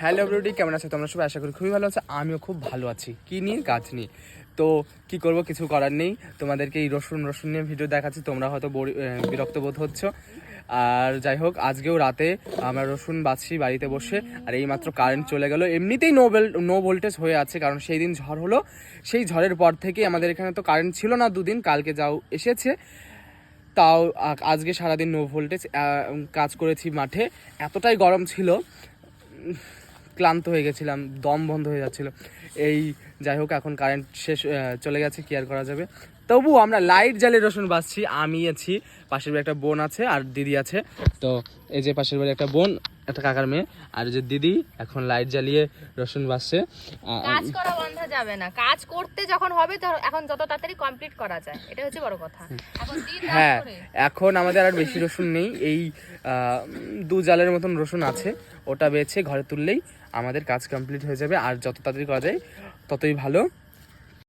Hello everybody, কেমন আছো তোমরা সবাই? আশা করি খুবই ভালো আছো। আমিও খুব ভালো আছি। কি নিয়ে? গাছ নিয়ে। তো কি করব, কিছু করার নেই। তোমাদেরকে এই রসুন নিয়ে ভিডিও দেখাচ্ছি, তোমরা হয়তো বিরক্ত বোধ হচ্ছ। আর যাই হোক, আজকেও রাতে আমরা রসুন বাছছি বাড়িতে বসে, আর এইমাত্র কারেন্ট চলে গেল। এমনিতেই নো ভোল্টেজ হয়ে আছে, কারণ সেই দিন ঝড় হলো। সেই ঝড়ের পর থেকে আমাদের এখানে তো কারেন্ট ছিল না দুদিন, কালকে যাও এসেছে। তাও আজকে সারাদিন নো ভোল্টেজ। কাজ করেছি মাঠে, এতটাই গরম ছিল, ক্লান্ত হয়ে গেছিলাম, দম বন্ধ হয়ে যাচ্ছিল। এই যাই হোক, এখন কারেন্ট শেষ, চলে গেছে, কি আর করা যাবে। তবু আমরা লাইট জ্বালিয়ে রসুন বাছছি। আমি আছি, পাশের বাড়ি একটা বোন আছে, আর দিদি আছে। তো এই যে পাশের বাড়ি একটা বোন, একটা কাকার মেয়ে, আর যে দিদি এখন লাইট জ্বালিয়ে রসুন বাছছে। কাজ করা বন্ধ যাবে না, কাজ করতে যখন হবে এখন যত তাড়াতাড়ি কমপ্লিট করা যায়, এটা হচ্ছে বড় কথা। এখন দিন রাত হ্যাঁ, করে এখন আমাদের আর বেশি রসুন নেই, এই 2 জালের মতন রসুন আছে। ওটা বেছে ঘরে তুললেই আমাদের কাজ কমপ্লিট হয়ে যাবে, আর যত তাড়াতাড়ি করা যায় ততই ভালো।